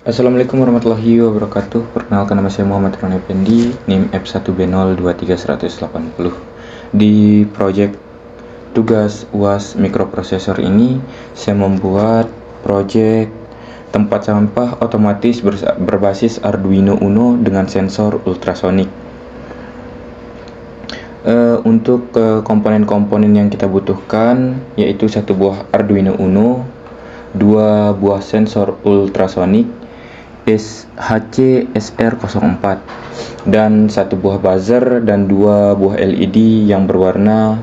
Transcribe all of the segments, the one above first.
Assalamualaikum warahmatullahi wabarakatuh. Perkenalkan, nama saya Muhammad Roni Effendi, NIM F1B023180. Di proyek tugas UAS mikroprosesor ini, saya membuat proyek tempat sampah otomatis berbasis Arduino Uno dengan sensor ultrasonik. Untuk komponen-komponen yang kita butuhkan yaitu satu buah Arduino Uno, dua buah sensor ultrasonik HC-SR04, dan satu buah buzzer dan dua buah LED yang berwarna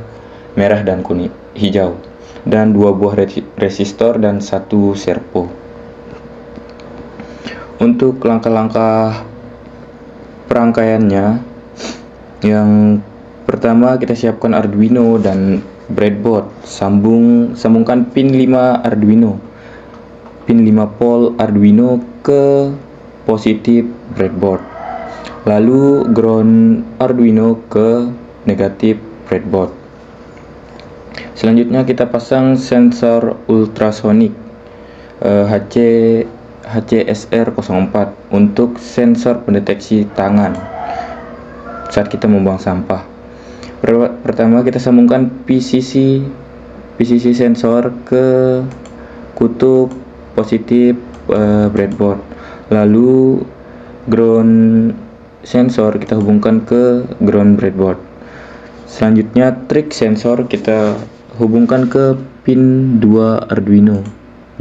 merah dan kuning hijau, dan dua buah resistor dan satu servo. Untuk langkah-langkah perangkaiannya, yang pertama kita siapkan Arduino dan breadboard. Sambungkan pin 5 Arduino, pin 5 pol Arduino ke positif breadboard, lalu ground Arduino ke negatif breadboard. Selanjutnya kita pasang sensor ultrasonik HC-SR04 untuk sensor pendeteksi tangan saat kita membuang sampah. Pertama kita sambungkan PCC sensor ke kutub positif breadboard, lalu ground sensor kita hubungkan ke ground breadboard. Selanjutnya trig sensor kita hubungkan ke pin 2 Arduino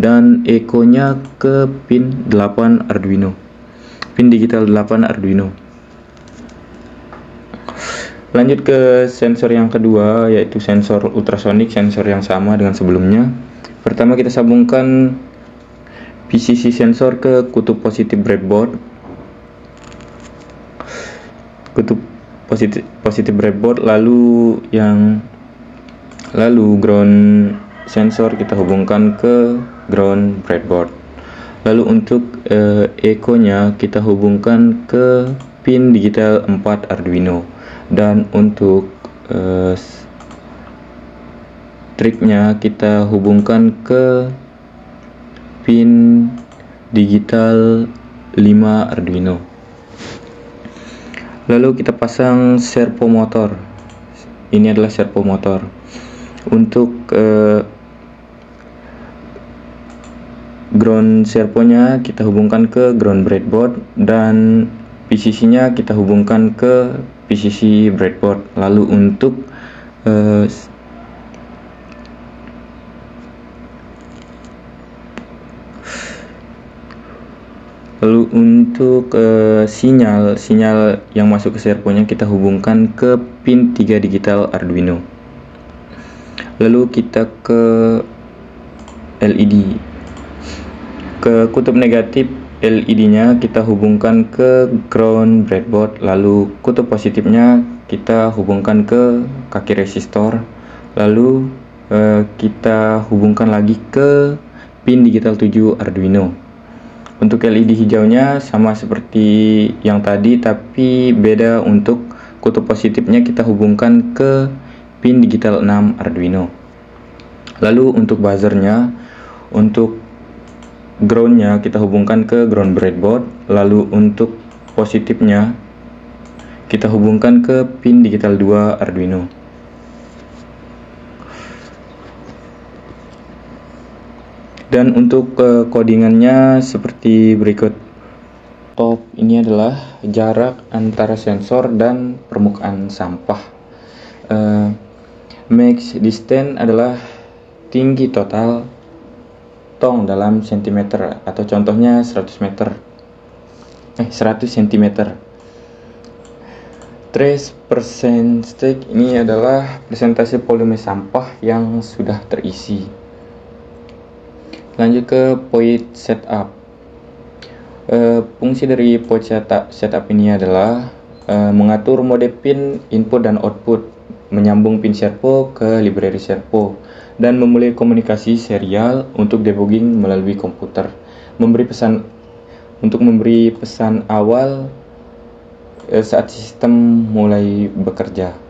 dan echo-nya ke pin 8 Arduino, pin digital 8 Arduino. Lanjut ke sensor yang kedua, yaitu sensor ultrasonik, sensor yang sama dengan sebelumnya. Pertama kita sambungkan PCC sensor ke kutub positif breadboard, lalu ground sensor kita hubungkan ke ground breadboard. Lalu untuk echo-nya kita hubungkan ke pin digital 4 Arduino, dan untuk triknya kita hubungkan ke pin digital 5 Arduino. Lalu kita pasang servo motor. Ini adalah servo motor. Untuk ground servonya kita hubungkan ke ground breadboard, dan PCC-nya kita hubungkan ke PCC breadboard. Lalu untuk sinyal yang masuk ke servonya kita hubungkan ke pin 3 digital Arduino. Lalu kita ke LED, ke kutub negatif LED-nya kita hubungkan ke ground breadboard, lalu kutub positifnya kita hubungkan ke kaki resistor, lalu kita hubungkan lagi ke pin digital 7 Arduino. Untuk LED hijaunya sama seperti yang tadi, tapi beda. Untuk kutub positifnya kita hubungkan ke pin digital 6 Arduino. Lalu untuk buzzernya, untuk groundnya kita hubungkan ke ground breadboard, lalu untuk positifnya kita hubungkan ke pin digital 2 Arduino. Dan untuk codingannya seperti berikut. Top ini adalah jarak antara sensor dan permukaan sampah. Max distance adalah tinggi total tong dalam cm, atau contohnya 100 cm. Trace percentage ini adalah persentase volume sampah yang sudah terisi. Lanjut ke point setup. Fungsi dari point setup ini adalah mengatur mode pin input dan output, menyambung pin servo ke library servo, dan memulai komunikasi serial untuk debugging melalui komputer, memberi pesan awal saat sistem mulai bekerja.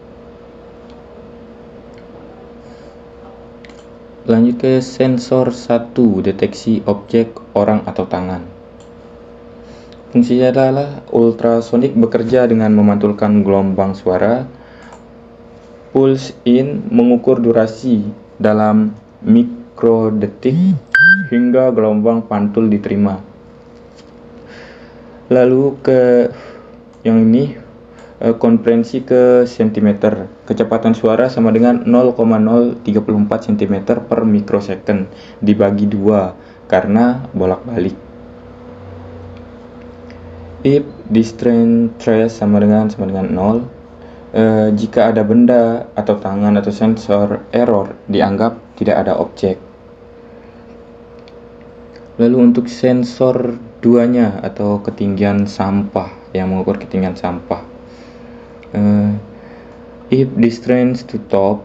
Lanjut ke sensor 1, deteksi objek orang atau tangan. Fungsinya adalah ultrasonik bekerja dengan memantulkan gelombang suara. Pulse in mengukur durasi dalam mikrodetik hingga gelombang pantul diterima. Lalu ke yang ini, konferensi ke sentimeter. Kecepatan suara sama dengan 0,034 cm per mikrosecond dibagi 2 karena bolak-balik. If distance trace sama dengan 0, jika ada benda atau tangan atau sensor error, dianggap tidak ada objek. Lalu untuk sensor 2-nya atau ketinggian sampah, yang mengukur ketinggian sampah. If distance to top,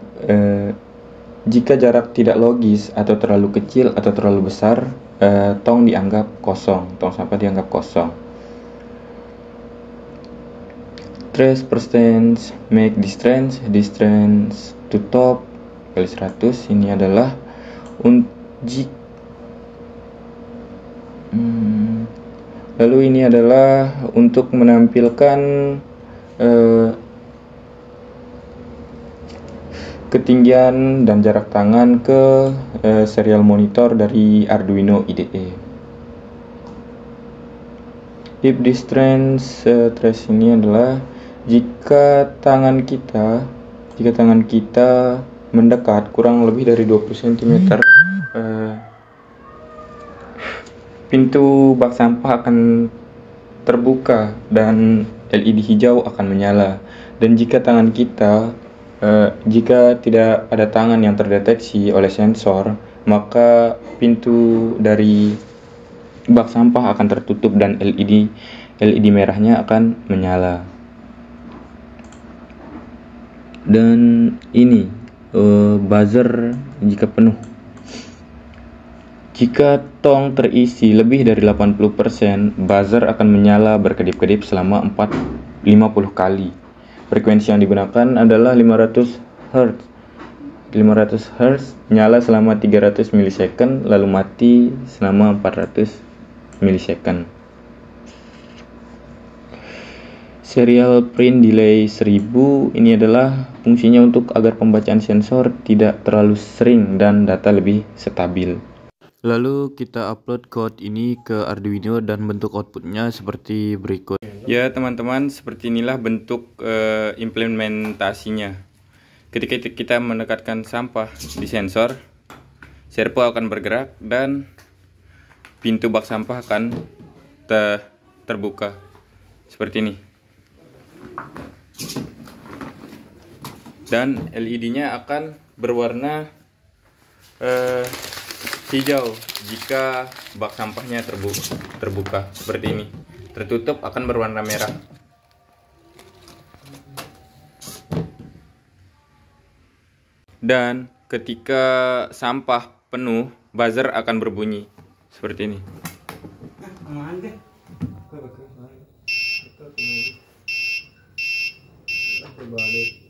jika jarak tidak logis atau terlalu kecil atau terlalu besar, tong dianggap kosong, tong sampah dianggap kosong. Trace percent make distance to top kali 100. Ini adalah lalu ini adalah untuk menampilkan ketinggian dan jarak tangan ke serial monitor dari Arduino IDE. If distance trace ini adalah jika tangan kita mendekat kurang lebih dari 20 cm, pintu bak sampah akan terbuka dan LED hijau akan menyala. Dan jika jika tidak ada tangan yang terdeteksi oleh sensor, maka pintu dari bak sampah akan tertutup dan LED merahnya akan menyala. Dan ini buzzer jika penuh. Jika tong terisi lebih dari 80%, buzzer akan menyala berkedip-kedip selama 50 kali. Frekuensi yang digunakan adalah 500 Hz. 500 Hz nyala selama 300 milisecond lalu mati selama 400 milisecond. Serial print delay 1000 ini adalah fungsinya untuk agar pembacaan sensor tidak terlalu sering dan data lebih stabil. Lalu kita upload code ini ke Arduino dan bentuk outputnya seperti berikut. Ya teman-teman, seperti inilah bentuk implementasinya. Ketika kita mendekatkan sampah di sensor, servo akan bergerak dan pintu bak sampah akan terbuka seperti ini. Dan LED-nya akan berwarna hijau jika bak sampahnya terbuka seperti ini. Tertutup akan berwarna merah. Dan ketika sampah penuh, buzzer akan berbunyi seperti ini. Balik.